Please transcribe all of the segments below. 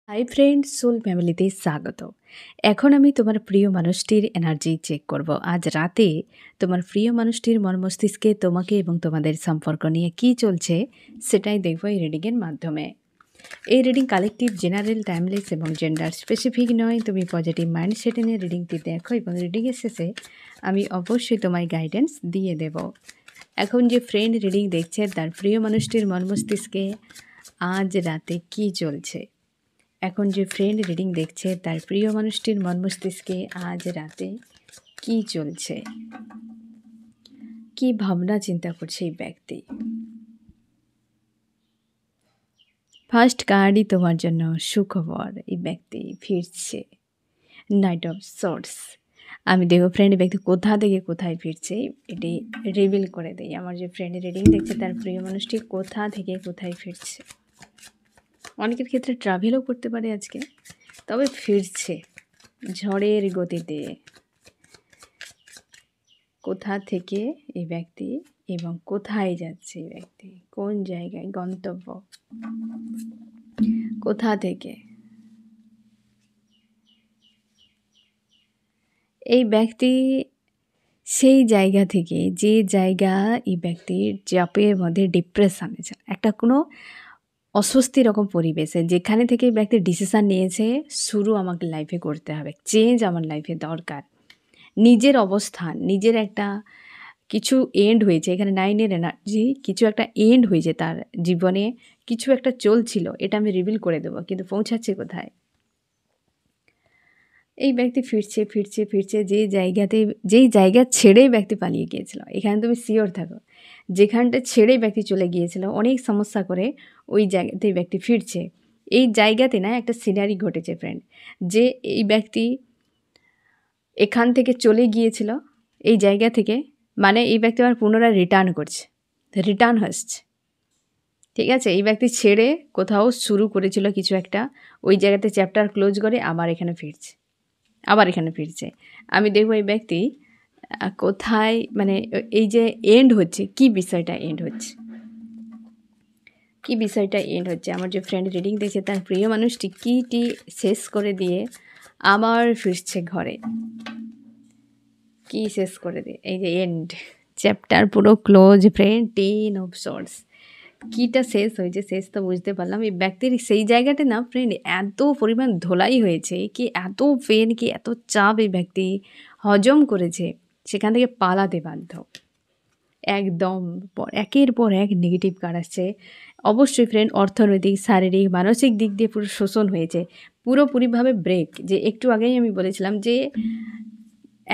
Hi friend, soul ফ্যামিলিতে স্বাগত। এখন আমি তোমার প্রিয় মানুষটির এনার্জি চেক করব। আজ রাতে তোমার প্রিয় মানুষটির মন মস্তিষ্কে তোমাকে এবং তোমাদের সম্পর্ক নিয়ে কি চলছে সেটাই দেখব এই রিডিংয়ের মাধ্যমে। এই রিডিং কালেকটিভ, জেনারেল, টাইমলেস এবং জেন্ডার স্পেসিফিক নয়। তুমি পজিটিভ মাইন্ডসেট নিয়ে রিডিংটি দেখো এবং রিডিংয়ের শেষে আমি অবশ্যই তোমায় গাইডেন্স দিয়ে দেব। এখন যে ফ্রেন্ড রিডিং দেখছে তার প্রিয় মানুষটির মন মস্তিষ্কে আজ রাতে কি চলছে। এখন যে ফ্রেন্ড রিডিং দেখছে তার প্রিয় মানুষটির মন মস্তিষ্কে আজ রাতে কি চলছে, কি ভাবনা চিন্তা করছে এই ব্যক্তি। ফার্স্ট কার্ডই তোমার জন্য সুখবর। এই ব্যক্তি ফিরছে, নাইট অফ সোর্স। আমি দেখো ফ্রেন্ড ব্যক্তি কোথা থেকে কোথায় ফিরছে এটি রিভিল করে দেই। আমার যে ফ্রেন্ড রিডিং দেখছে তার প্রিয় মানুষটি কোথা থেকে কোথায় ফিরছে। অনেকের ক্ষেত্রে ট্রাভেলও করতে পারে আজকে, তবে ফিরছে ঝড়ের গতিতে। কোথা থেকে এই ব্যক্তি এবং কোথায় যাচ্ছে এই ব্যক্তি, কোন জায়গায় গন্তব্য, কোথা থেকে। এই ব্যক্তি সেই জায়গা থেকে, যে জায়গা এই ব্যক্তির চাপের মধ্যে ডিপ্রেশনে একটা কোনো অস্বস্তি রকম পরিবেশে, যেখানে থেকে এই ব্যক্তি ডিসিশান নিয়েছে শুরু আমাকে লাইফে করতে হবে, চেঞ্জ আমার লাইফে দরকার। নিজের অবস্থান, নিজের একটা কিছু এন্ড হয়েছে, এখানে 9-এর এনার্জি, কিছু একটা এন্ড হয়েছে তার জীবনে, কিছু একটা চলছিল, এটা আমি রিভিল করে দেবো, কিন্তু পৌঁছাচ্ছে কোথায়। এই ব্যক্তি ফিরছে ফিরছে ফিরছে যেই জায়গা ছেড়েই ব্যক্তি পালিয়ে গিয়েছিল। এখানে তুমি শিওর থাকো, যেখানটা ছেড়েই ব্যক্তি চলে গিয়েছিল অনেক সমস্যা করে, ওই জায়গাতেই ব্যক্তি ফিরছে। এই জায়গাতে না একটা সিনারি ঘটেছে ফ্রেন্ড, যে এই ব্যক্তি এখান থেকে চলে গিয়েছিল, এই জায়গা থেকে, মানে এই ব্যক্তি আবার পুনরায় রিটার্ন হচ্ছে। ঠিক আছে, এই ব্যক্তি ছেড়ে কোথাও শুরু করেছিল কিছু একটা, ওই জায়গাতে চ্যাপ্টার ক্লোজ করে আবার এখানে ফিরছে। আমি দেখব এই ব্যক্তি কোথায়, মানে এই যে এন্ড হচ্ছে, কি বিষয়টা এন্ড হচ্ছে। আমার যে ফ্রেন্ড রিডিং দেখছে তার প্রিয় মানুষটি কীটি শেষ করে দিয়ে আবার ফিরছে ঘরে। কি শেষ করে দিয়ে, এই যে এন্ড, চ্যাপ্টার পুরো ক্লোজ ফ্রেন্ড, 10 অফ সোর্স। কীটা শেষ হয়েছে, শেষ তো বুঝতে পারলাম। এই ব্যক্তির সেই জায়গাটা না ফ্রেন্ড এত পরিমাণ ধোলাই হয়েছে, কি এত পেন, কি এত চাপ এই ব্যক্তি হজম করেছে, সেখান থেকে পালাতে বাধ্য। একদম একের পর এক নেগেটিভ কার্ড আসছে। অবশ্যই ফ্রেন্ড অর্থনৈতিক, শারীরিক, মানসিক দিক দিয়ে পুরো শোষণ হয়েছে, পুরোপুরিভাবে ব্রেক। যে একটু আগেই আমি বলেছিলাম যে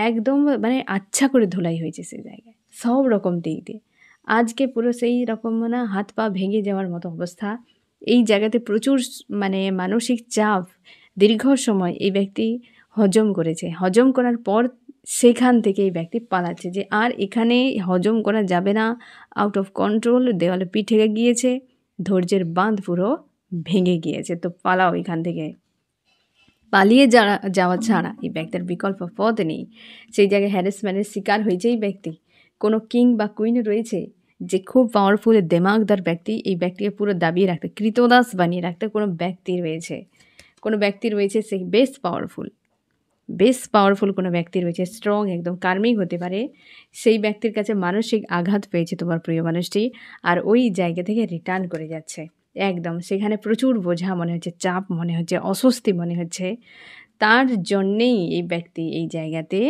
একদম মানে আচ্ছা করে ধোলাই হয়েছে সেই জায়গায়, সব রকম দিক দিয়ে। আজকে পুরো সেই রকম মানে হাত পা ভেঙে যাওয়ার মতো অবস্থা। এই জায়গাতে প্রচুর মানে মানসিক চাপ দীর্ঘ সময় এই ব্যক্তি হজম করেছে। হজম করার পর সেখান থেকে এই ব্যক্তি পালাচ্ছে, যে আর এখানে হজম করা যাবে না, আউট অফ কন্ট্রোল, দেওয়ালে পিঠ থেকে গিয়েছে, ধৈর্যের বাঁধ পুরো ভেঙে গিয়েছে। তো পালাও এখান থেকে। পালিয়ে যাওয়া ছাড়া এই ব্যক্তির বিকল্প পথ নেই। সেই জায়গায় হ্যারাসমেন্টের শিকার হয়েছে এই ব্যক্তি। কোনো কিং বা কুইন রয়েছে যে খুব পাওয়ারফুল দেমাগদার ব্যক্তি, এই ব্যক্তিকে পুরো দাবিয়ে রাখতে, কৃতদাস বানিয়ে রাখতে কোনো ব্যক্তি রয়েছে সে বেশ পাওয়ারফুল কোনো ব্যক্তি রয়েছে, স্ট্রং, একদম কার্মিক হতে পারে। সেই ব্যক্তির কাছে মানসিক আঘাত পেয়েছে তোমার প্রিয় মানুষটি, আর ওই জায়গা থেকে রিটার্ন করে যাচ্ছে। একদম সেখানে প্রচুর বোঝা মনে হচ্ছে, চাপ মনে হচ্ছে, অস্বস্তি মনে হচ্ছে। তার জন্যেই এই ব্যক্তি এই জায়গাতে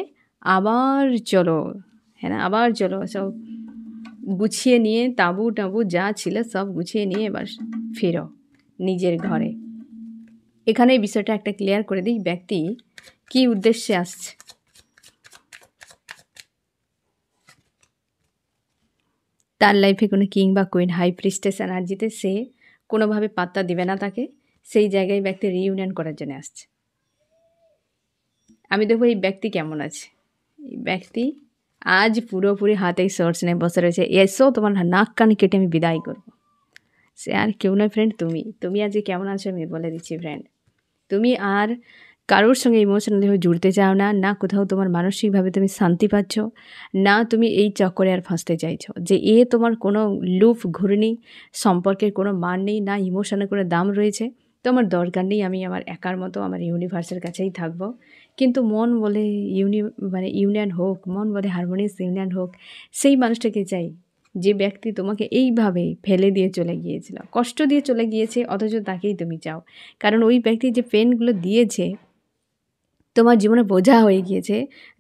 আবার চলো সব গুছিয়ে নিয়ে, তাঁবু যা ছিল সব গুছিয়ে নিয়ে এবার ফেরো নিজের ঘরে। এখানে এই বিষয়টা একটা ক্লিয়ার করে দিই, ব্যক্তি কি উদ্দেশ্যে আসছে। তার লাইফে কোনো কিং বা কুইন, হাই প্রিস্টেস এনার্জিতে সে কোনোভাবে পাত্তা দিবে না তাকে। সেই জায়গায় ব্যক্তি রিইউনিয়ন করার জন্য আসছে। আমি দেখবো এই ব্যক্তি কেমন আছে। এই ব্যক্তি আজ পুরোপুরি হাতে সোর্স নিয়ে বসে রয়েছে, এসো তোমার নাক কান কেটে আমি বিদায় করব। সে আর কেউ নয় ফ্রেন্ড, তুমি আজ কেমন আছো আমি বলে দিচ্ছি ফ্রেন্ড। তুমি আর কারোর সঙ্গে ইমোশনালিভাবে জুড়তে চাও না, না কোথাও তোমার মানসিকভাবে তুমি শান্তি পাচ্ছ, না তুমি এই চক্করে আর ফাঁসতে চাইছো যে তোমার কোনো লুপ ঘুরনি, সম্পর্কের কোনো মান নেই, না ইমোশনের কোনো দাম রয়েছে। তো আমার দরকার নেই, আমি আমার একার মতো আমার ইউনিভার্সের কাছেই থাকবো। কিন্তু মন বলে ইউনিয়ন হোক, মন বলে হারমোনিয়াস ইউনিয়ন হোক, সেই মানুষটাকে চাই যে ব্যক্তি তোমাকে এইভাবে ফেলে দিয়ে চলে গিয়েছিল, কষ্ট দিয়ে চলে গিয়েছে, অথচ তাকেই তুমি চাও। কারণ ওই ব্যক্তি যে পেনগুলো দিয়েছে, তোমার জীবনে বোঝা হয়ে গিয়েছে,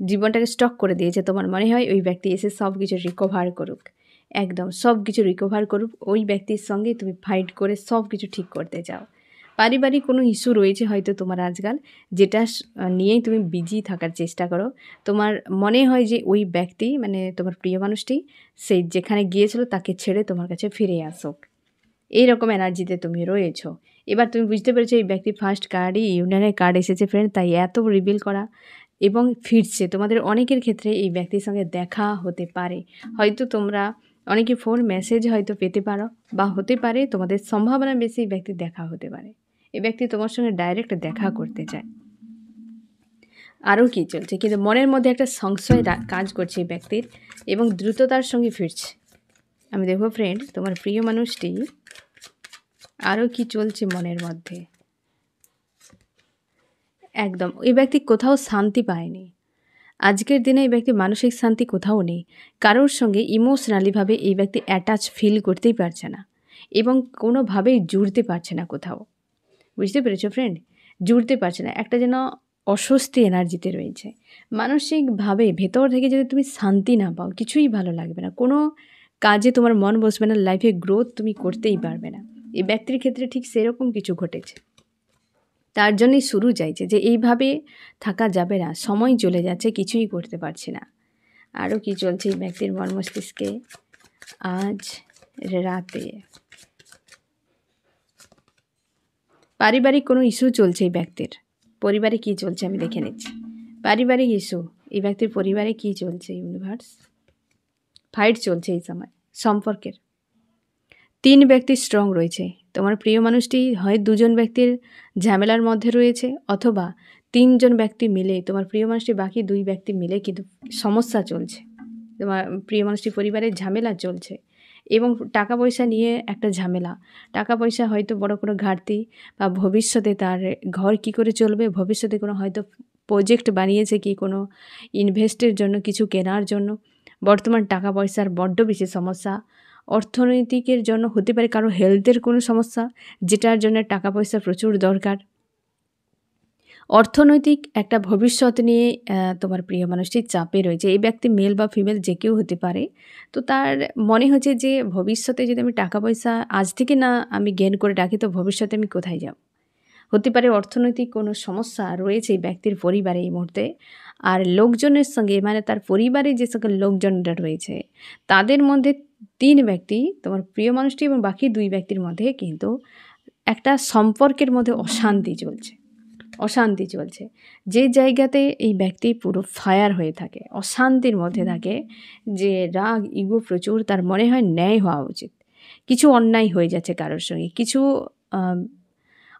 জীবনটাকে স্টক করে দিয়েছে। তোমার মনে হয় ওই ব্যক্তি এসে সব কিছু রিকভার করুক, একদম সব কিছু রিকভার করুক, ওই ব্যক্তির সঙ্গে তুমি ফাইট করে সব কিছু ঠিক করতে চাও। পারিবারিক কোনো ইস্যু রয়েছে হয়তো তোমার আজকাল, যেটা নিয়েই তুমি বিজি থাকার চেষ্টা করো। তোমার মনে হয় যে ওই ব্যক্তি মানে তোমার প্রিয় মানুষটি সেই যেখানে গিয়েছিল তাকে ছেড়ে তোমার কাছে ফিরে আসুক, এইরকম এনার্জিতে তুমি রয়েছো। এবার তুমি বুঝতে পেরেছো এই ব্যক্তি ফার্স্ট কার্ডই ইউনিয়নের কার্ড এসেছে ফ্রেন্ড, তাই এত রিভিল করা এবং ফিরছে। তোমাদের অনেকের ক্ষেত্রে এই ব্যক্তির সঙ্গে দেখা হতে পারে, হয়তো তোমরা অনেকে ফোন মেসেজ হয়তো পেতে পারো, বা হতে পারে তোমাদের সম্ভাবনা বেশি এই ব্যক্তির দেখা হতে পারে। এই ব্যক্তি তোমার সঙ্গে ডাইরেক্ট দেখা করতে চায়। আরও কী চলছে, কিন্তু মনের মধ্যে একটা সংশয় কাজ করছে এই ব্যক্তির এবং দ্রুততার সঙ্গে ফিরছে। আমি দেখবো ফ্রেন্ড তোমার প্রিয় মানুষটি আরও কি চলছে মনের মধ্যে। একদম এই ব্যক্তি কোথাও শান্তি পায়নি, আজকের দিনে এই ব্যক্তি মানসিক শান্তি কোথাও নেই। কারোর সঙ্গে ইমোশনালিভাবে এই ব্যক্তি অ্যাটাচ ফিল করতেই পারছে না এবং কোনোভাবেই জুড়তে পারছে না কোথাও। বুঝতে পেরেছো ফ্রেন্ড? জুড়তে পারছে না, একটা যেন অস্বস্তি এনার্জিতে রয়েছে। মানসিকভাবে ভেতর থেকে যদি তুমি শান্তি না পাও, কিছুই ভালো লাগবে না, কোনো কাজে তোমার মন বসবে না, লাইফে গ্রোথ তুমি করতেই পারবে না। এই ব্যক্তির ক্ষেত্রে ঠিক সেরকম কিছু ঘটেছে, তার জন্যই শুরু চাইছে যে এইভাবে থাকা যাবে না, সময় চলে যাচ্ছে, কিছুই করতে পারছি না। আরও কি চলছে এই ব্যক্তির মন মস্তিষ্কে আজ রাতে। পারিবারিক কোনো ইস্যু চলছে এই ব্যক্তির, পরিবারে কি চলছে আমি দেখে নিচ্ছি। পারিবারিক ইস্যু, এই ব্যক্তির পরিবারে কি চলছে ইউনিভার্স। ফাইট চলছে এই সময় সম্পর্কের। 3 ব্যক্তি স্ট্রং রয়েছে, তোমার প্রিয় মানুষটি হয় 2 জন ব্যক্তির ঝামেলার মধ্যে রয়েছে, অথবা 3 জন ব্যক্তি মিলে তোমার প্রিয় মানুষটি, বাকি 2 ব্যক্তি মিলে কিন্তু সমস্যা চলছে, তোমার প্রিয় মানুষটির পরিবারের ঝামেলা চলছে এবং টাকা পয়সা নিয়ে একটা ঝামেলা। টাকা পয়সা হয়তো বড় কোনো ঘাটতি, বা ভবিষ্যতে তার ঘর কি করে চলবে, ভবিষ্যতে কোনো হয়তো প্রজেক্ট বানিয়েছে কি কোনো ইনভেস্টের জন্য, কিছু কেনার জন্য। বর্তমান টাকা পয়সার বড্ড বেশি সমস্যা। অর্থনৈতিকের জন্য হতে পারে কারো হেলথের কোনো সমস্যা, যেটার জন্য টাকা পয়সা প্রচুর দরকার। অর্থনৈতিক একটা ভবিষ্যৎ নিয়ে তোমার প্রিয় মানুষটি চাপে রয়েছে। এই ব্যক্তি মেল বা ফিমেল যে কেউ হতে পারে। তো তার মনে হচ্ছে যে ভবিষ্যতে যদি আমি টাকা পয়সা আজ থেকে না আমি গেইন করে রাখি, তো ভবিষ্যতে আমি কোথায় যাব। হতে পারে অর্থনৈতিক কোনো সমস্যা রয়েছে এই ব্যক্তির পরিবারে এই মুহূর্তে। আর লোকজনের সঙ্গে মানে তার পরিবারে যে সকল লোকজনরা রয়েছে তাদের মধ্যে 3 ব্যক্তি তোমার প্রিয় মানুষটি এবং বাকি 2 ব্যক্তির মধ্যে কিন্তু একটা সম্পর্কের মধ্যে অশান্তি চলছে। অশান্তি চলছে, যে জায়গাতে এই ব্যক্তি পুরো ফায়ার হয়ে থাকে, অশান্তির মধ্যে থাকে, যে রাগ ইগো প্রচুর, তার মনে হয় ন্যায় হওয়া উচিত। কিছু অন্যায় হয়ে যাচ্ছে কারোর সঙ্গে, কিছু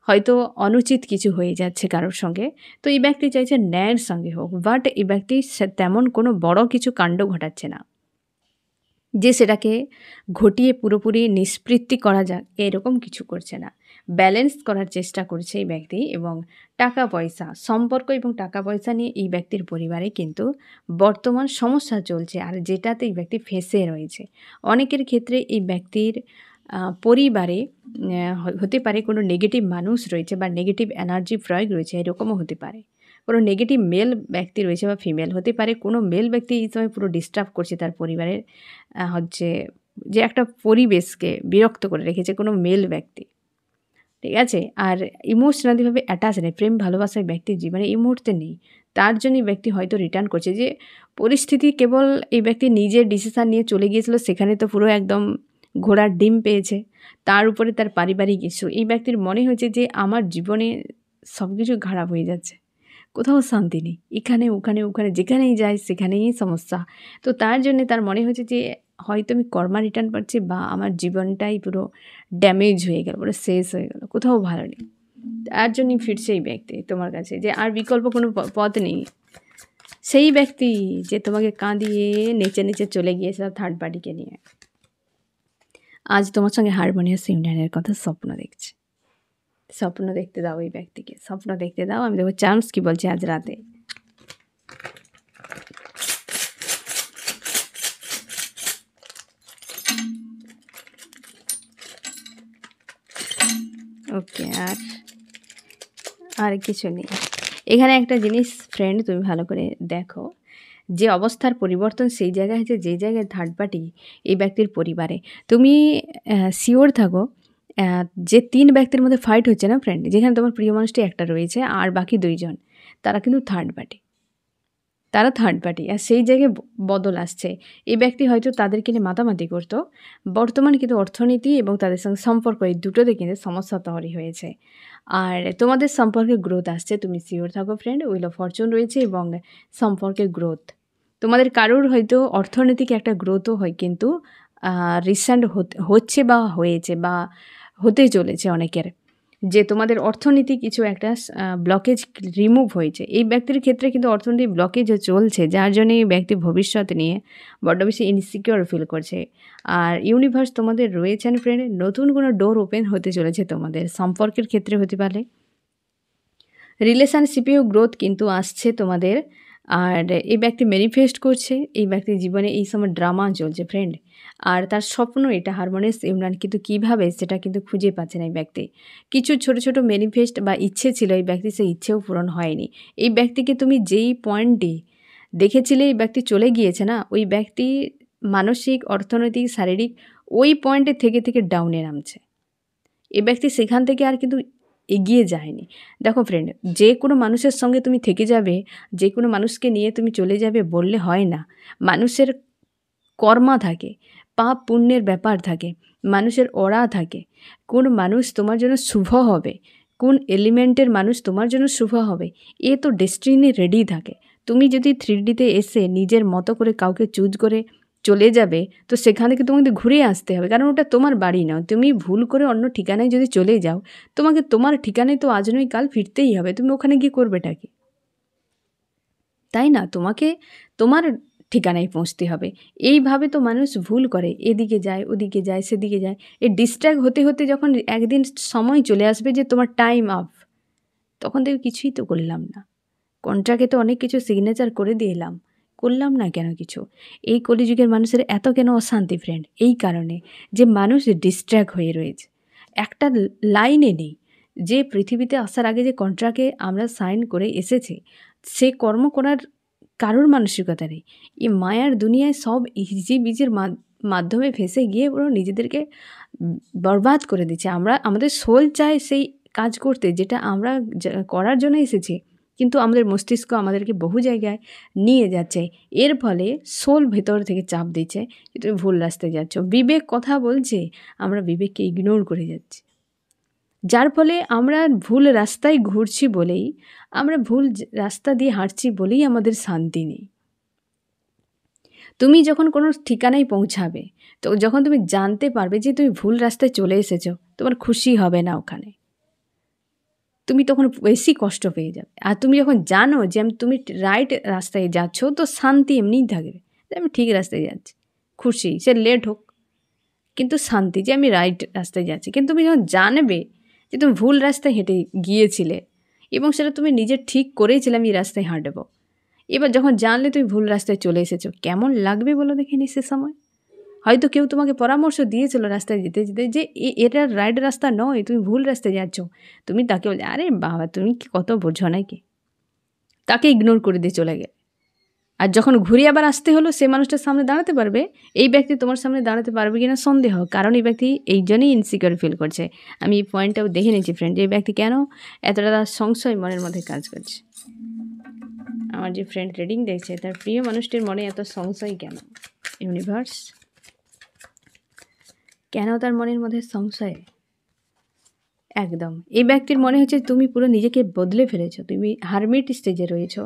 হয়তো অনুচিত কিছু হয়ে যাচ্ছে কারোর সঙ্গে। তো এই ব্যক্তি চাইছে ন্যায়ের সঙ্গে হোক, বাট এই ব্যক্তি তেমন কোনো বড় কিছু কাণ্ড ঘটাচ্ছে না যে সেটাকে ঘটিয়ে পুরোপুরি নিষ্পৃতি করা যাক, এরকম কিছু করছে না। ব্যালেন্স করার চেষ্টা করছে এই ব্যক্তি। এবং টাকা পয়সা সম্পর্ক এবং টাকা পয়সা নিয়ে এই ব্যক্তির পরিবারে কিন্তু বর্তমান সমস্যা চলছে, আর যেটাতে এই ব্যক্তি ফেঁসে রয়েছে। অনেকের ক্ষেত্রে এই ব্যক্তির পরিবারে হতে পারে কোনো নেগেটিভ মানুষ রয়েছে, বা নেগেটিভ এনার্জি প্রয়োগ রয়েছে, এরকমও হতে পারে। কোনো নেগেটিভ মেল ব্যক্তি রয়েছে বা ফিমেল হতে পারে, কোনো মেল ব্যক্তি এই সময় পুরো ডিস্টার্ব করছে তার পরিবারের হচ্ছে যে একটা পরিবেশকে বিরক্ত করে রেখেছে কোনো মেল ব্যক্তি, ঠিক আছে। আর ইমোশনালিভাবে অ্যাটাচ নেই, প্রেম ভালোবাসায় ব্যক্তির জীবনে এই মুহূর্তে নেই। তার জন্য এই ব্যক্তি হয়তো রিটার্ন করছে, যে পরিস্থিতি কেবল এই ব্যক্তি নিজের ডিসিশান নিয়ে চলে গিয়েছিল, সেখানে তো পুরো একদম ঘোড়ার ডিম পেয়েছে। তার উপরে তার পারিবারিক ইস্যু, এই ব্যক্তির মনে হয়েছে যে আমার জীবনে সব কিছু খারাপ হয়ে যাচ্ছে, কোথাও শান্তি নেই, এখানে ওখানে ওখানে যেখানেই যাই সেখানেই সমস্যা। তো তার জন্যে তার মনে হয়েছে যে হয়তো আমি কর্মা রিটার্ন পাচ্ছি, বা আমার জীবনটাই পুরো ড্যামেজ হয়ে গেল, পুরো শেষ হয়ে গেল, কোথাও ভালো নেই। তার জন্যই ফিরছে এই ব্যক্তি তোমার কাছে, যে আর বিকল্প কোনো পথ নেই। সেই ব্যক্তি যে তোমাকে কাঁদিয়ে নেচে নেচে চলে গিয়েছিল থার্ড পার্টিকে নিয়ে, আজ তোমার সঙ্গে হারমোনিয়াস ইউনিয়নের কথা স্বপ্ন দেখছে। স্বপ্ন দেখতে দাও ওই ব্যক্তিকে, স্বপ্ন দেখতে দাও। আমি দেখো চান্স কি বলছে আজ রাতে। ওকে, আর কিছু নেই এখানে। একটা জিনিস ফ্রেন্ড তুমি ভালো করে দেখো, যে অবস্থার পরিবর্তন সেই জায়গায় হচ্ছে যে জায়গায় থার্ড পার্টি এই ব্যক্তির পরিবারে। তুমি শিওর থাকো যে 3 ব্যক্তির মধ্যে ফাইট হচ্ছে না ফ্রেন্ড, যেখানে তোমার প্রিয় মানুষটি একটা রয়েছে আর বাকি 2 জন, তারা কিন্তু থার্ড পার্টি, তারা থার্ড পার্টি। আর সেই জায়গায় বদল আসছে। এই ব্যক্তি হয়তো তাদেরকে নিয়ে মাতামাতি করতো, বর্তমানে কিন্তু অর্থনীতি এবং তাদের সঙ্গে সম্পর্ক এই দুটোতে কিন্তু সমস্যা তৈরি হয়েছে। আর তোমাদের সম্পর্কে গ্রোথ আসছে, তুমি শিওর থাকো ফ্রেন্ড। উইল অফ ফরচুন রয়েছে এবং সম্পর্কে গ্রোথ। তোমাদের কারোর হয়তো অর্থনৈতিক একটা গ্রোথও হয়, কিন্তু রিসেন্ট হচ্ছে বা হয়েছে বা হতে চলেছে অনেকের, যে তোমাদের অর্থনীতি কিছু একটা ব্লকেজ রিমুভ হয়েছে। এই ব্যক্তির ক্ষেত্রে কিন্তু অর্থনৈতিক ব্লকেজও চলছে, যার জন্য এই ব্যক্তি ভবিষ্যৎ নিয়ে বড্ড বেশি ইনসিকিউর ফিল করছে। আর ইউনিভার্স তোমাদের রয়েছেন ফ্রেন্ড, নতুন কোনো ডোর ওপেন হতে চলেছে তোমাদের সম্পর্কের ক্ষেত্রে, হতে পারে রিলেশনশিপেও গ্রোথ কিন্তু আসছে তোমাদের। আর এই ব্যক্তি ম্যানিফেস্ট করছে, এই ব্যক্তির জীবনে এই সময় ড্রামা চলছে ফ্রেন্ড। আর তার স্বপ্ন এটা হারমোনিয়াস ইউনিয়ন, কিন্তু কীভাবে সেটা কিন্তু খুঁজে পাচ্ছে না এই ব্যক্তি। কিছু ছোট ছোট ম্যানিফেস্ট বা ইচ্ছে ছিল এই ব্যক্তি, সেই ইচ্ছেও পূরণ হয়নি। এই ব্যক্তিকে তুমি যেই পয়েন্টে দেখেছিলে এই ব্যক্তি চলে গিয়েছে না, ওই ব্যক্তি মানসিক, অর্থনৈতিক, শারীরিক ওই পয়েন্টে থেকে থেকে ডাউনে নামছে। এই ব্যক্তি সেখান থেকে আর কিন্তু এগিয়ে যায়নি। দেখো ফ্রেন্ড, যে কোনো মানুষের সঙ্গে তুমি থেকে যাবে, যে কোনো মানুষকে নিয়ে তুমি চলে যাবে বললে হয় না। মানুষের কর্মা থাকে, পাপ পুণ্যের ব্যাপার থাকে, মানুষের অরা থাকে। কোন মানুষ তোমার জন্য শুভ হবে, কোন এলিমেন্টের মানুষ তোমার জন্য শুভ হবে, এ তো ডেস্টিনি রেডি থাকে। তুমি যদি 3Dতে এসে নিজের মতো করে কাউকে চুজ করে চলে যাবে, তো সেখান থেকে তোমাকে ঘুরে আসতে হবে, কারণ ওটা তোমার বাড়ি নয়। তুমি ভুল করে অন্য ঠিকানায় যদি চলে যাও, তোমাকে তোমার ঠিকানায় তো আজ নয় কাল ফিরতেই হবে। তুমি ওখানে গিয়ে করবেটা কি, তাই না? তোমাকে তোমার ঠিকানায় পৌঁছতে হবে। এইভাবে তো মানুষ ভুল করে, এদিকে যায়, ওদিকে যায়, সেদিকে যায়। এই ডিস্ট্র্যাক্ট হতে হতে যখন একদিন সময় চলে আসবে যে তোমার টাইম আপ, তখন দেখবে কিছুই তো করলাম না। কন্ট্রাক্টে তো অনেক কিছু সিগনেচার করে দিয়ে এলাম, করলাম না কেন কিছু। এই কলিযুগের মানুষের এত কেন অশান্তি ফ্রেন্ড? এই কারণে যে মানুষ ডিস্ট্র্যাক্ট হয়ে রয়েছে, একটা লাইনে নেই। যে পৃথিবীতে আসার আগে যে কন্ট্রাক্টে আমরা সাইন করে এসেছি, সে কর্ম করার কারোর মানসিকতা নেই। এই মায়ার দুনিয়ায় সব ইজিবিজির মাধ্যমে ফেঁসে গিয়ে পুরো নিজেদেরকে বরবাদ করে দিচ্ছে। আমাদের সোল চায় সেই কাজ করতে যেটা আমরা করার জন্য এসেছি, কিন্তু আমাদের মস্তিষ্ক আমাদেরকে বহু জায়গায় নিয়ে যাচ্ছে। এর ফলে সোল ভেতর থেকে চাপ দিচ্ছে যে তুমি ভুল রাস্তায় যাচ্ছ। বিবেক কথা বলছে, আমরা বিবেককে ইগনোর করে যাচ্ছি, যার ফলে আমরা ভুল রাস্তায় ঘুরছি বলেই, আমরা ভুল রাস্তা দিয়ে হাঁটছি বলেই আমাদের শান্তি নেই। তুমি যখন কোনো ঠিকানায় পৌঁছাবে, তো যখন তুমি জানতে পারবে যে তুমি ভুল রাস্তায় চলে এসেছো, তোমার খুশি হবে না ওখানে, তুমি তখন বেশি কষ্ট পেয়ে যাবে। আর তুমি যখন জানো যে তুমি রাইট রাস্তায় যাচ্ছ, তো শান্তি এমনিই থাকবে যে আমি ঠিক রাস্তায় যাচ্ছি, খুশি সে লেট হোক, কিন্তু শান্তি যে আমি রাইট রাস্তায় যাচ্ছি। কিন্তু তুমি যখন জানবে যে তুমি ভুল রাস্তায় হেঁটে গিয়েছিলে এবং সেটা তুমি নিজে ঠিক করেছিলে আমি এই রাস্তায় হাঁটবো, এবার যখন জানলে তুমি ভুল রাস্তায় চলে এসেছো, কেমন লাগবে বলো দেখিনি সে সময়? হয়তো কেউ তোমাকে পরামর্শ দিয়েছিল রাস্তায় যেতে যেতে যে এটা রাইট রাস্তা নয়, তুমি ভুল রাস্তায় যাচ্ছ। তুমি তাকে বলে আরে বাবা তুমি কি কত বোঝো নাকি, তাকে ইগনোর করে দিয়ে চলে গেলে। আর যখন ঘুরে আবার আসতে হলো, সে মানুষটার সামনে দাঁড়াতে পারবে, এই ব্যক্তি তোমার সামনে দাঁড়াতে পারবে কিনা সন্দেহ, কারণ এই ব্যক্তি এই জন্যই ইনসিকিউর ফিল করছে। আমি এই পয়েন্টটাও দেখে নিয়েছি ফ্রেন্ড, যে এই ব্যক্তি কেন এতটা সংশয় মনের মধ্যে কাজ করছে। আমার যে ফ্রেন্ড রিডিং দেখছে, তার প্রিয় মানুষটির মনে এত সংশয় কেন? ইউনিভার্স, কেন তার মনের মধ্যে সংশয়? একদম এই ব্যক্তির মনে হচ্ছে তুমি পুরো নিজেকে বদলে ফেলেছো, তুমি হারমিট স্টেজে রয়েছো।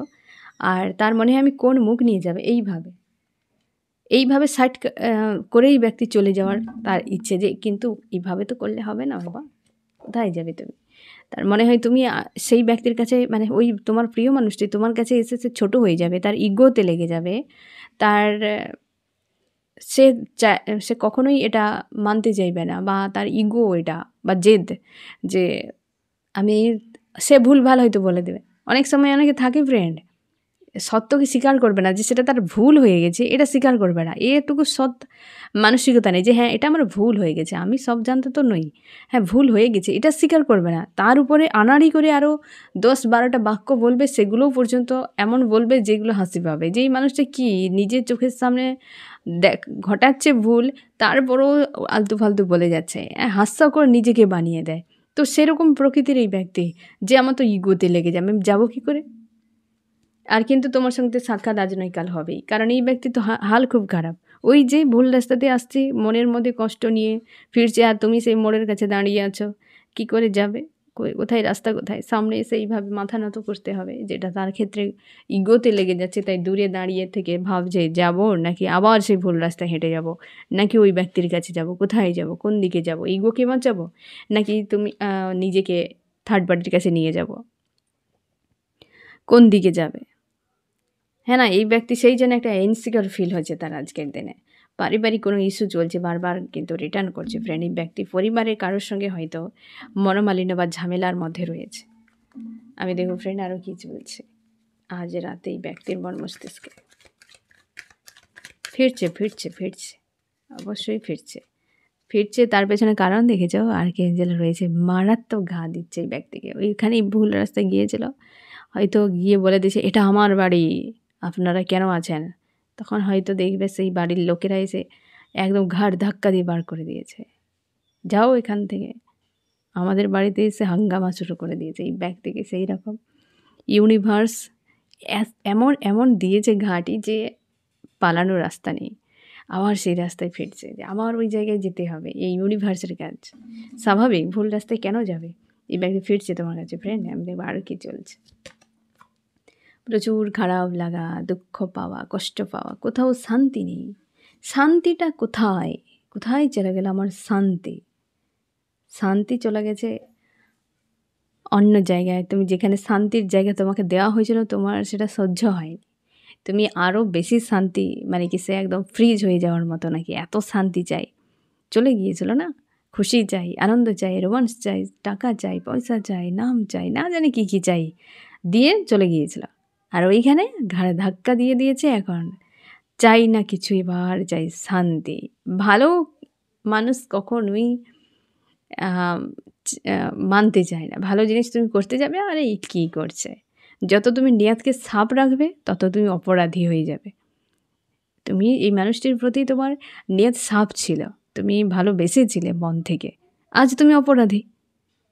আর তার মনে হয় আমি কোন মুখ নিয়ে যাবে, এইভাবে সাইড করেই ব্যক্তি চলে যাওয়ার তার ইচ্ছে, যে কিন্তু এইভাবে তো করলে হবে না বাবা, কোথায় যাবে তুমি? তার মনে হয় তুমি সেই ব্যক্তির কাছে, মানে ওই তোমার প্রিয় মানুষটি তোমার কাছে এসে ছোট হয়ে যাবে, তার ইগোতে লেগে যাবে, তার সে কখনোই এটা মানতে চাইবে না, বা তার ইগো এটা বা জেদ, যে আমি সে ভুলভাল হয়তো বলে দেবে। অনেক সময় অনেকে থাকে ফ্রেন্ড, সত্যকে স্বীকার করবে না যে সেটা তার ভুল হয়ে গেছে, এটা স্বীকার করবে না। এটুকু সৎ মানসিকতা নেই যে হ্যাঁ, এটা আমার ভুল হয়ে গেছে, আমি সব জানতে তো নই। হ্যাঁ, ভুল হয়ে গেছে, এটা স্বীকার করবে না। তার উপরে আনাড়ি করে আরও ১০-১২টা বাক্য বলবে, সেগুলোও পর্যন্ত এমন বলবে যেগুলো হাসি পাবে। যে এই মানুষটা কি নিজের চোখের সামনে ঘটাচ্ছে ভুল, তারপরেও আলতু-ফালতু বলে যাচ্ছে। হাস্যকর নিজেকে বানিয়ে দেয়। তো সেরকম প্রকৃতির এই ব্যক্তি যে আমার তো ইগোতে লেগে যায়, আমি যাবো কী করে? আর কিন্তু তোমার সঙ্গে সাক্ষাৎ আজ নয় কাল হবেই। কারণ এই ব্যক্তি তো হাল খুব খারাপ। ওই যে ভুল রাস্তাতে আসছি, মনের মধ্যে কষ্ট নিয়ে ফিরছে, আর তুমি সেই মোড়ের কাছে দাঁড়িয়ে আছো। কি করে যাবে? কোথায় রাস্তা কোথায়? সামনে এসে এইভাবে মাথা নত করতে হবে। যেটা তার ক্ষেত্রে ইগোতে লেগে যাচ্ছে, তাই দূরে দাঁড়িয়ে থেকে ভাবছে যাবো নাকি আবার সেই ভুল রাস্তায় হেঁটে যাবো, নাকি ওই ব্যক্তির কাছে যাবো, কোথায় যাবো, কোন দিকে যাবো? ইগোকে বাঁচাবো? নাকি তুমি নিজেকে থার্ড পার্টির কাছে নিয়ে যাবো? কোন দিকে যাবে? হ্যাঁ না, এই ব্যক্তি সেই জন্য একটা ইনসিকিউর ফিল হচ্ছে তার আজকের দিনে। পারিবারিক কোনো ইস্যু চলছে, বারবার কিন্তু রিটার্ন করছে ফ্রেন্ড। এই ব্যক্তি পরিবারের কারোর সঙ্গে হয়তো মনোমালিন্য বা ঝামেলার মধ্যে রয়েছে। আমি দেখব ফ্রেন্ড আরও কী চলছে আজ রাতে এই ব্যক্তির মন মস্তিষ্কে। ফিরছে ফিরছে ফিরছে, অবশ্যই ফিরছে। ফিরছে, তার পেছনে কারণ দেখেছ, আর্কএঞ্জেল রয়েছে, মারাত্মক ঘা দিচ্ছে এই ব্যক্তিকে। ওইখানেই ভুল রাস্তায় গিয়েছিল, হয়তো গিয়ে বলে দিয়েছে এটা আমার বাড়ি, আপনারা কেন আছেন? তখন হয়তো দেখবে সেই বাড়ির লোকেরা এসে একদম ঘাড় ধাক্কা দিয়ে বার করে দিয়েছে, যাও এখান থেকে। আমাদের বাড়িতে এসে হাঙ্গামা শুরু করে দিয়েছে এই ব্যক্তিকে। সেই রকম ইউনিভার্স এমন এমন দিয়েছে ঘাটি যে পালানোর রাস্তা নেই। আবার সেই রাস্তায় ফিরছে যে আবার ওই জায়গায় যেতে হবে। এই ইউনিভার্সের কাজ। স্বাভাবিক, ভুল রাস্তায় কেন যাবে? এই ব্যক্তি ফিরছে তোমার কাছে ফ্রেন্ড। আমি দেখবো আরও কী চলছে। প্রচুর খারাপ লাগা, দুঃখ পাওয়া, কষ্ট পাওয়া, কোথাও শান্তি নেই। শান্তিটা কোথায়? কোথায় চলে গেল আমার শান্তি? শান্তি চলে গেছে অন্য জায়গায়। তুমি যেখানে শান্তির জায়গা তোমাকে দেওয়া হয়েছিল, তোমার সেটা সহ্য হয়নি। তুমি আরও বেশি শান্তি, মানে কি সে একদম ফ্রিজ হয়ে যাওয়ার মতো নাকি এত শান্তি চাই, চলে গিয়েছিল না? খুশি চাই, আনন্দ চাই, রোমান্স চাই, টাকা চাই, পয়সা চাই, নাম চাই, না জানি কী কী চাই, দিয়ে চলে গিয়েছিল। আর ওইখানে ঘাড়ে ধাক্কা দিয়ে দিয়েছে। এখন চাই না কিছু, এবার চাই শান্তি। ভালো মানুষ কখনোই মানতে চায় না। ভালো জিনিস তুমি করতে যাবে, আরে এই কী করছে? যত তুমি নিয়তকে সাফ রাখবে, তত তুমি অপরাধী হয়ে যাবে। তুমি এই মানুষটির প্রতি তোমার নিয়ত সাফ ছিল, তুমি ভালোবেসেছিলে মন থেকে। আজ তুমি অপরাধী।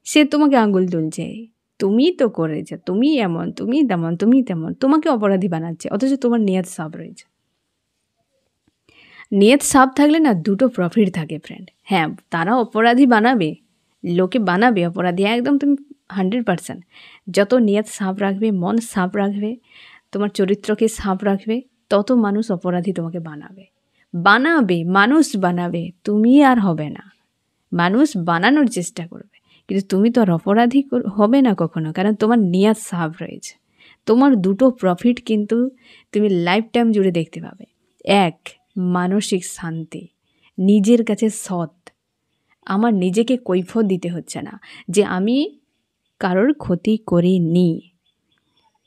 সে তোমাকে আঙুল তুলছে, তুমি তো করেছো, তুমি এমন, তুমি তেমন, তুমি তেমন, তোমাকে অপরাধী বানাচ্ছে, অথচ তোমার নিয়ত সাফ রয়েছে। নিয়ত সাফ থাকলে না দুটো প্রফিট থাকে ফ্রেন্ড। হ্যাঁ, তারা অপরাধী বানাবে, লোকে বানাবে অপরাধী, একদম তুমি 100%। যত নিয়ত সাফ রাখবে, মন সাফ রাখবে, তোমার চরিত্রকে সাফ রাখবে, তত মানুষ অপরাধী তোমাকে বানাবে। মানুষ বানাবে, তুমি আর হবে না। মানুষ বানানোর চেষ্টা করবে, কিন্তু তুমি তো আর অপরাধী হবে না কখনো, কারণ তোমার নিয়ত সাফ রয়েছে। তোমার দুটো প্রফিট কিন্তু তুমি লাইফ টাইম জুড়ে দেখতে পাবে। এক, মানসিক শান্তি, নিজের কাছে সৎ। আমার নিজেকে কৈফিয়ত দিতে হচ্ছে না যে আমি কারোর ক্ষতি করিনি।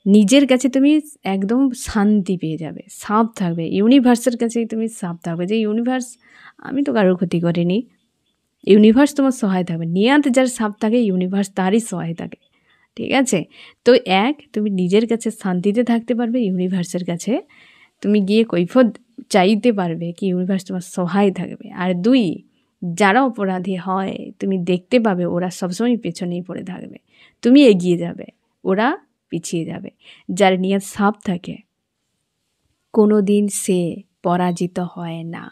নিজের কাছে তুমি একদম শান্তি পেয়ে যাবে, সাফ থাকবে। ইউনিভার্সের কাছেই তুমি সাফ থাকবে যে ইউনিভার্স, আমি তো কারোর ক্ষতি করিনি। ইউনিভার্স তোমার সহায় থাকবে। নিয়াত যার সাফ থাকে, ইউনিভার্স তারই সহায় থাকে। ঠিক আছে? তো এক, তুমি নিজের কাছে শান্তিতে থাকতে পারবে, ইউনিভার্সের কাছে তুমি গিয়ে কৈফিয়ত চাইতে পারবে, কি ইউনিভার্স তোমার সহায় থাকবে। আর দুই, যারা অপরাধী হয় তুমি দেখতে পাবে ওরা সবসময় পেছনেই পড়ে থাকবে, তুমি এগিয়ে যাবে, ওরা পিছিয়ে যাবে। যার নিয়ত সাফ থাকে, কোনো দিন সে পরাজিত হয় না,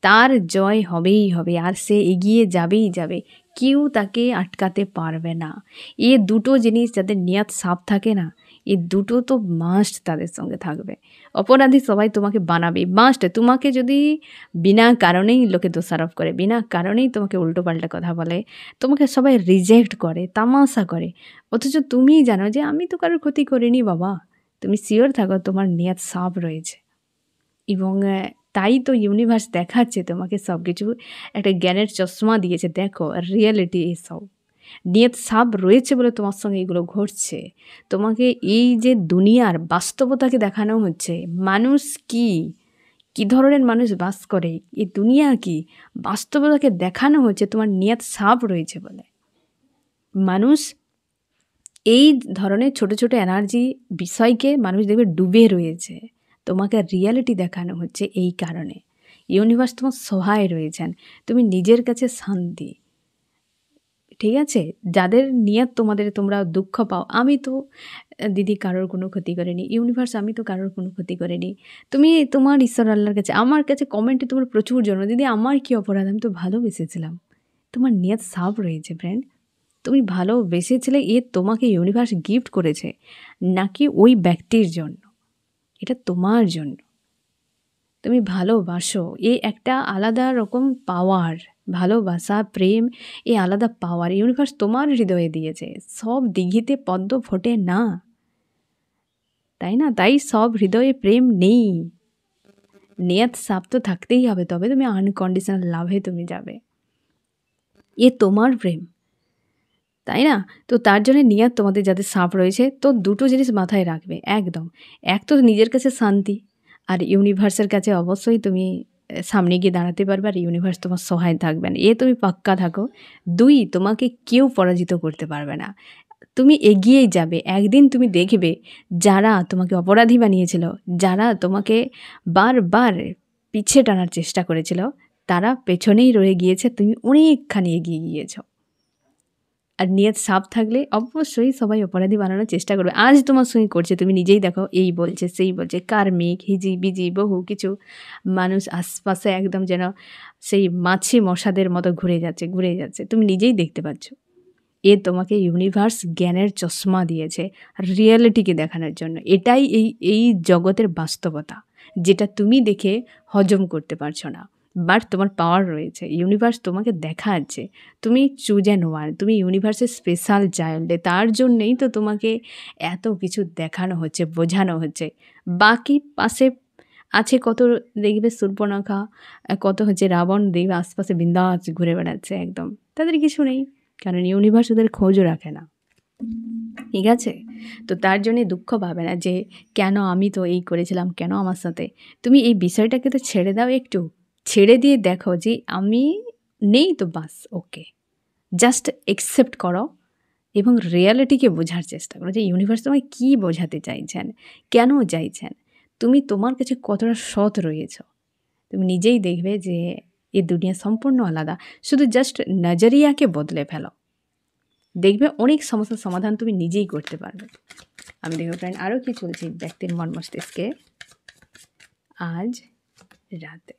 তার জয় হবেই হবে, আর সে এগিয়ে যাবেই যাবে, কেউ তাকে আটকাতে পারবে না। এ দুটো জিনিস যাদের নিয়ত সাফ থাকে না, এই দুটো তো মাস্ট তাদের সঙ্গে থাকবে। অপরাধী সবাই তোমাকে বানাবে, মাস্ট। তোমাকে যদি বিনা কারণেই লোকে দোষারোপ করে, বিনা কারণেই তোমাকে উল্টোপাল্টা কথা বলে, তোমাকে সবাই রিজেক্ট করে, তামাশা করে, অথচ তুমিই জানো যে আমি তো কারোর ক্ষতি করিনি বাবা, তুমি শিওর থাকো তোমার নিয়ত সাফ রয়েছে। এবং তাই তো ইউনিভার্স দেখাচ্ছে তোমাকে সব কিছু, একটা জ্ঞানের চশমা দিয়েছে, দেখো রিয়েলিটি এসব। নিয়ত সাফ রয়েছে বলে তোমার সঙ্গে এগুলো ঘটছে। তোমাকে এই যে দুনিয়ার বাস্তবতাকে দেখানো হচ্ছে, মানুষ কী ধরনের মানুষ বাস করে, এই দুনিয়া কি বাস্তবতাকে দেখানো হচ্ছে তোমার নিয়ত সাফ রয়েছে বলে। মানুষ এই ধরনের ছোট ছোট এনার্জি বিষয়কে মানুষ দেখবে ডুবে রয়েছে, তোমাকে রিয়ালিটি দেখানো হচ্ছে এই কারণে। ইউনিভার্স তোমার সহায় রয়েছেন, তুমি নিজের কাছে শান্তি, ঠিক আছে? যাদের নিয়ত তোমরা দুঃখ পাও, আমি তো দিদি কারোর কোনো ক্ষতি করিনি, ইউনিভার্স আমি তো কারোর কোনো ক্ষতি করিনি, তুমি তোমার ঈশ্বর আল্লাহর কাছে, আমার কাছে কমেন্টে তোমার প্রচুর জন্য, দিদি আমার কি অপরাধ, আমি তো ভালোবেসেছিলাম। তোমার নিয়ত সাফ রয়েছে ফ্রেন্ড, তুমি ভালোবেসেছিলে, তোমাকে ইউনিভার্স গিফট করেছে, নাকি ওই ব্যক্তির জন্য, এটা তোমার জন্য। তুমি ভালোবাসো, একটা আলাদা রকম পাওয়ার, ভালোবাসা প্রেম আলাদা পাওয়ার ইউনিভার্স তোমার হৃদয়ে দিয়েছে। সব দিঘিতে পদ্ম ফোটে না, তাই না? তাই সব হৃদয়ে প্রেম নেই। নিয়ত সাফ তো থাকতেই হবে, তবে তুমি আনকন্ডিশনাল লাভে তুমি যাবে। তোমার প্রেম, তাই না? তো তার জন্য নিয়ত তোমাদের যাদের সাফ রয়েছে, তো দুটো জিনিস মাথায় রাখবে একদম। এক তো নিজের কাছে শান্তি, আর ইউনিভার্সের কাছে অবশ্যই তুমি সামনে গিয়ে দাঁড়াতে পারবে, আর ইউনিভার্স তোমার সহায় থাকবেন, তুমি পাক্কা থাকো। ২, তোমাকে কেউ পরাজিত করতে পারবে না, তুমি এগিয়েই যাবে। একদিন তুমি দেখবে যারা তোমাকে অপরাধী বানিয়েছিল, যারা তোমাকে বারবার পিছে টানার চেষ্টা করেছিল, তারা পেছনেই রয়ে গিয়েছে, তুমি অনেকখানি এগিয়ে গিয়েছ। আর নিয়ত সাফ থাকলে অবশ্যই সবাই অপরাধী বানানোর চেষ্টা করবে। আজ তোমার সঙ্গে করছে, তুমি নিজেই দেখো, এই বলছে সেই বলছে, কার্মিক হিজি বিজি বহু কিছু মানুষ আশপাশে একদম যেন সেই মাছি মশাদের মতো ঘুরে যাচ্ছে, তুমি নিজেই দেখতে পাচ্ছ। তোমাকে ইউনিভার্স জ্ঞানের চশমা দিয়েছে রিয়েলিটিকে দেখানোর জন্য। এটাই এই জগতের বাস্তবতা, যেটা তুমি দেখে হজম করতে পারছো না, বাট তোমার পাওয়ার রয়েছে। ইউনিভার্স তোমাকে দেখাচ্ছে তুমি চুজ অ্যান্ড ওয়ান, তুমি ইউনিভার্সের স্পেশাল চাইল্ডে, তার জন্যেই তো তোমাকে এত কিছু দেখানো হচ্ছে, বোঝানো হচ্ছে। বাকি পাশে আছে কত, দেখবে শূর্পণখা, কত রাবণ, দেখবে আশপাশে বিন্দাস ঘুরে বেড়াচ্ছে, একদম তাদের কিছু নেই, কারণ ইউনিভার্স ওদের খোঁজও রাখে না, ঠিক আছে? তো তার জন্যে দুঃখ পাবে না যে কেন আমি তো এই করেছিলাম, কেন আমার সাথে। তুমি এই বিষয়টাকে তো ছেড়ে দাও, একটু ছেড়ে দিয়ে দেখো যে আমি নেই, তো বাস ওকে, জাস্ট অ্যাকসেপ্ট করো এবং রিয়ালিটিকে বোঝার চেষ্টা করো যে ইউনিভার্স তোমায় কী বোঝাতে চাইছেন, কেন চাইছেন, তুমি তোমার কাছে কতটা সৎ রয়েছ। তুমি নিজেই দেখবে যে দুনিয়া সম্পূর্ণ আলাদা, শুধু জাস্ট নজরিয়াকে বদলে ফেলো, দেখবে অনেক সমস্যার সমাধান তুমি নিজেই করতে পারবে। আমি দেখব ফ্রেন্ড আরও কি চলছে ব্যক্তির মন মস্তিষ্কে আজ রাতে।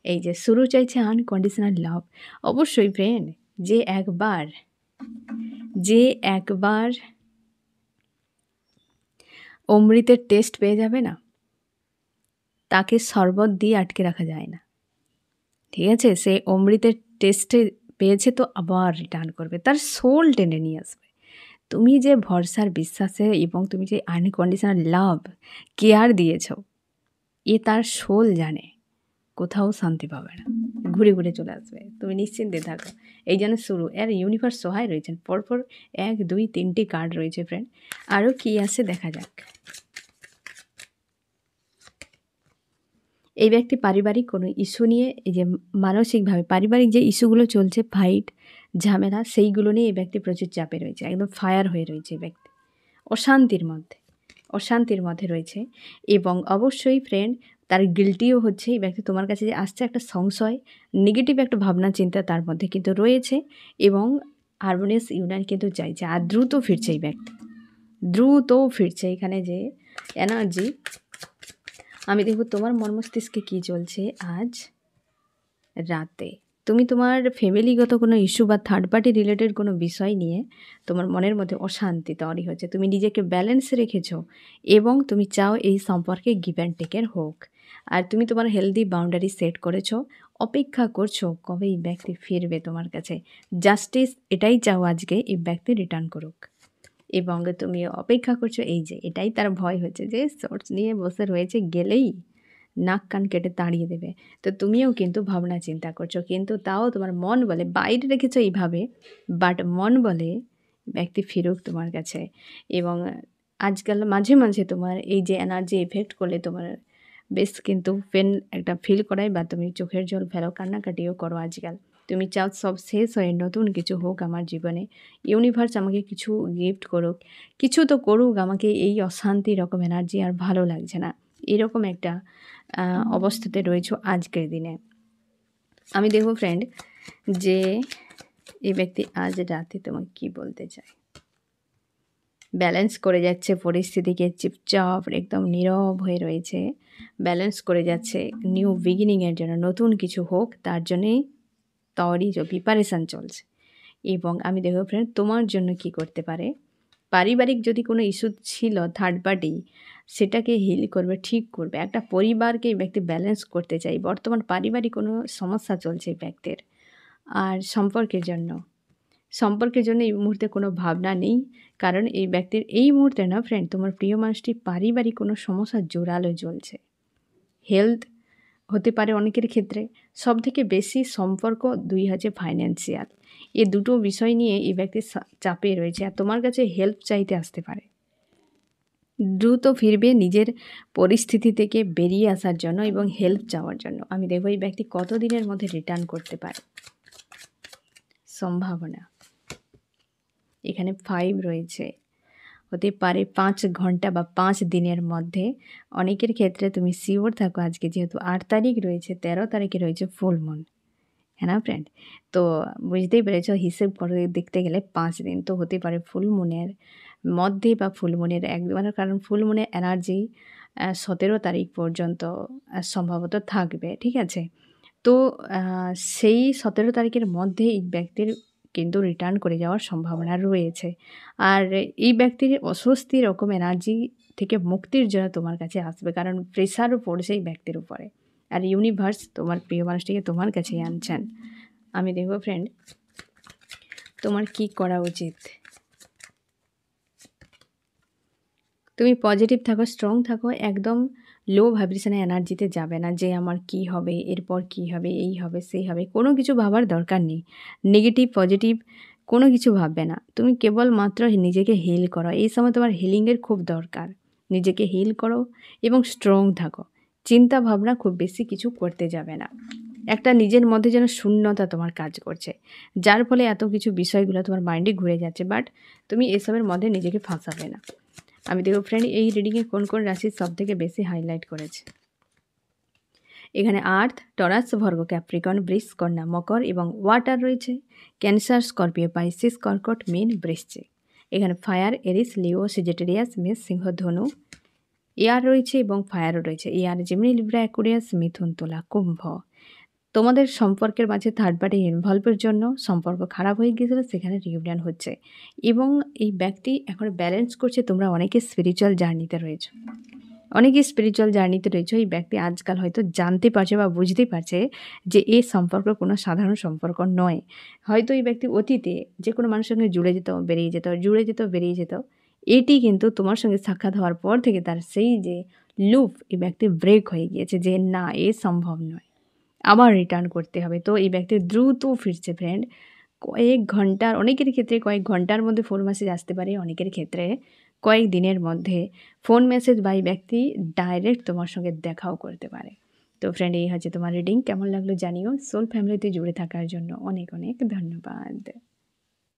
এই যে শুরু চাইছে আনকন্ডিশনাল লাভ। অবশ্যই ফ্রেন্ড, যে একবার অমৃতের টেস্ট পেয়ে যাবে না, তাকে শরবত দিয়ে আটকে রাখা যায় না, ঠিক আছে? সে অমৃতের টেস্টে পেয়েছে তো আবার রিটার্ন করবে, তার সোল টেনে নিয়ে আসবে। তুমি যে ভরসার বিশ্বাসে এবং তুমি যে আনকন্ডিশনাল লাভ কেয়ার দিয়েছ, তার সোল জানে, কোথাও শান্তি পাবে না, ঘুরে ঘুরে চলে আসবে, তুমি নিশ্চিন্তে থাকো। এই জন্য শুরু, ইউনিভার্স সহায় রয়েছেন। পরপর 1, 2, 3টি কার্ড রয়েছে ফ্রেন্ড, আরও কি আসে দেখা যাক। এই ব্যক্তি পারিবারিক কোনো ইস্যু নিয়ে, এই যে মানসিকভাবে পারিবারিক যে ইস্যুগুলো চলছে, ফাইট ঝামেলা, সেইগুলো নিয়ে এই ব্যক্তি প্রচুর চাপে রয়েছে, একদম ফায়ার হয়ে রয়েছে এই ব্যক্তি, অশান্তির মধ্যে রয়েছে। এবং অবশ্যই ফ্রেন্ড তার গিল্টিও হচ্ছে, এই ব্যক্তি তোমার কাছে যে আসছে একটা সংশয়, নেগেটিভ একটা ভাবনা চিন্তা তার মধ্যে কিন্তু রয়েছে, এবং হারমোনিয়াস ইউনিয়ন কিন্তু চাইছে, আর দ্রুত ফিরছে এই ব্যক্তি, এখানে যে এনার্জি। আমি দেখব তোমার মন মস্তিষ্কে কী চলছে আজ রাতে। তুমি তোমার ফ্যামিলিগত কোনো ইস্যু বা থার্ড পার্টি রিলেটেড কোনো বিষয় নিয়ে তোমার মনের মধ্যে অশান্তি তৈরি হচ্ছে, তুমি নিজেকে ব্যালেন্সে রেখেছো এবং তুমি চাও এই সম্পর্কে গিভ অ্যান্ড টেকের হোক, আর তুমি তোমার হেলদি বাউন্ডারি সেট করেছো, অপেক্ষা করছো কবে এই ব্যক্তি ফিরবে তোমার কাছে। জাস্টিস এটাই চাও আজকে এই ব্যক্তি রিটার্ন করুক, এবং তুমি অপেক্ষা করছো, এই যে এটাই তার ভয় হচ্ছে যে সোর্স নিয়ে বসে রয়েছে, গেলেই নাক কান কেটে তাড়িয়ে দেবে। তো তুমিও কিন্তু ভাবনা চিন্তা করছো, কিন্তু তাও তোমার মন বলে বাইরে রেখেছো এইভাবে, বাট মন বলে ব্যক্তি ফিরুক তোমার কাছে। এবং আজকাল মাঝে মাঝে তোমার এই যে এনার্জি এফেক্ট করলে তোমার বেশ কিন্তু পেন একটা ফিল করায়, বা তুমি চোখের জল ফেলো, কান্নাকাটিও করো আজকাল। তুমি চাও সব শেষ হয়ে নতুন কিছু হোক আমার জীবনে, ইউনিভার্স আমাকে কিছু গিফট করুক, কিছু তো করুক, আমাকে এই অশান্তি রকম এনার্জি আর ভালো লাগছে না, এরকম একটা অবস্থাতে রয়েছো আজকের দিনে। আমি দেখব ফ্রেন্ড যে এই ব্যক্তি আজ রাতে তোমাকে কি বলতে চায়। ব্যালেন্স করে যাচ্ছে পরিস্থিতিকে, চুপচাপ একদম নীরব হয়ে রয়েছে, ব্যালেন্স করে যাচ্ছে নিউ বিগিনিংয়ের জন্য, নতুন কিছু হোক তার জন্যেই তৈরি প্রিপারেশান চলছে। এবং আমি দেখব ফ্রেন্ড তোমার জন্য কি করতে পারে। পারিবারিক যদি কোনো ইস্যু ছিল থার্ড পার্টি, সেটাকে হিল করবে, ঠিক করবে। একটা পরিবারকে এই ব্যক্তি ব্যালেন্স করতে চাই। বর্তমান পারিবারিক কোনো সমস্যা চলছে এই ব্যক্তির। আর সম্পর্কের জন্য এই মুহূর্তে কোনো ভাবনা নেই, কারণ এই ব্যক্তির এই মুহূর্তে না ফ্রেন্ড, তোমার প্রিয় মানুষটি পারিবারিক কোনো সমস্যা জোরালো চলছে। হেলথ হতে পারে অনেকের ক্ষেত্রে, সবথেকে বেশি সম্পর্ক, দুই হচ্ছে ফাইন্যান্সিয়াল। এই দুটো বিষয় নিয়ে এই ব্যক্তি চাপে রয়েছে, আর তোমার কাছে হেল্প চাইতে আসতে পারে। দ্রুত ফিরবে নিজের পরিস্থিতি থেকে বেরিয়ে আসার জন্য এবং হেল্প চাওয়ার জন্য। আমি দেখব এই ব্যক্তি কত দিনের মধ্যে রিটার্ন করতে পারে। সম্ভাবনা এখানে 5 রয়েছে, হতে পারে 5 ঘন্টা বা 5 দিনের মধ্যে। অনেকের ক্ষেত্রে তুমি শিওর থাকো, আজকে যেহেতু 8 তারিখ রয়েছে, 13 তারিখে রয়েছে ফুল মুন, হ্যাঁ না ফ্রেন্ড? তো বুঝতেই পেরেছ, হিসেব করে দেখতে গেলে 5 দিন তো হতে পারে ফুল মুনের মধ্যে বা ফুল মুনের মানে, কারণ ফুল মুনের এনার্জি 17 তারিখ পর্যন্ত সম্ভবত থাকবে, ঠিক আছে? তো সেই 17 তারিখের মধ্যে এই ব্যক্তির কিন্তু রিটার্ন করে যাওয়ার সম্ভাবনা রয়েছে। আর এই ব্যক্তির অস্বস্তি রকম এনার্জি থেকে মুক্তির জন্য তোমার কাছে আসবে, কারণ প্রেশারও পড়ছে এই ব্যক্তির উপরে। আর ইউনিভার্স তোমার প্রিয় মানুষটিকে তোমার কাছেই আনছেন। আমি দেখব ফ্রেন্ড তোমার কি করা উচিত। তুমি পজিটিভ থাকো, স্ট্রং থাকো, একদম লো ভাইব্রেশনের এনার্জিতে যাবে না যে আমার কি হবে, এরপর কি হবে, এই হবে, সেই হবে, কোনো কিছু ভাবার দরকার নেই। নেগেটিভ পজিটিভ কোনো কিছু ভাববে না। তুমি কেবলমাত্র নিজেকে হিল করো, এই সময় তোমার হিলিংয়ের খুব দরকার। নিজেকে হিল করো এবং স্ট্রং থাকো। চিন্তা ভাবনা খুব বেশি কিছু করতে যাবে না। একটা নিজের মধ্যে যেন শূন্যতা তোমার কাজ করছে, যার ফলে এত কিছু বিষয়গুলো তোমার মাইন্ডে ঘুরে যাচ্ছে, বাট তুমি এসবের মধ্যে নিজেকে ফাঁসাবে না। আমি দেখব ফ্রেন্ড এই রিডিংয়ে কোন কোন রাশি সবথেকে বেশি হাইলাইট করেছে। এখানে আর্থ, টরাস, ভর্গ, ক্যাপ্রিকর্ন, বৃষ, কন্যা, মকর এবং ওয়াটার রয়েছে। ক্যান্সার, স্করপিও, পাইসিস, কর্কট, মীন, বৃশ্চিক। এখানে ফায়ার, এরিস, লিও, সেজিটেরিয়াস, মেষ, সিংহ, ধনু। এয়ার রয়েছে এবং ফায়ারও রয়েছে। এয়ার, জেমিনি, লিব্রা, অ্যাকুরিয়াস, মিথুন, তুলা, কুম্ভ। তোমাদের সম্পর্কের মাঝে থার্ড পার্টি ইনভলভের জন্য সম্পর্ক খারাপ হয়ে গিয়েছিল, সেখানে রিউনিয়ন হচ্ছে এবং এই ব্যক্তি এখন ব্যালেন্স করছে। তোমরা অনেকে স্পিরিচুয়াল জার্নিতে রয়েছো, এই ব্যক্তি আজকাল হয়তো জানতে পারছে বা বুঝতে পারছে যে এই সম্পর্ক কোনো সাধারণ সম্পর্ক নয়। হয়তো এই ব্যক্তি অতীতে যে কোনো মানুষের সঙ্গে জুড়ে যেত, বেরিয়ে যেত। এটি কিন্তু তোমার সঙ্গে সাক্ষাৎ হওয়ার পর থেকে তার সেই যে লুপ, এই ব্যক্তি ব্রেক হয়ে গিয়েছে যে না, এ সম্ভব নয়, আবার রিটার্ন করতে হবে। তো এই ব্যক্তি দ্রুত ফিরছে ফ্রেন্ড। অনেকের ক্ষেত্রে কয়েক ঘন্টার মধ্যে ফোন মেসেজ আসতে পারে, অনেকের ক্ষেত্রে কয়েক দিনের মধ্যে ফোন মেসেজ বা এই ব্যক্তি ডাইরেক্ট তোমার সঙ্গে দেখাও করতে পারে। তো ফ্রেন্ড এই হচ্ছে তোমার রিডিং। কেমন লাগলো জানিও। সোল ফ্যামিলিতে জুড়ে থাকার জন্য অনেক অনেক ধন্যবাদ।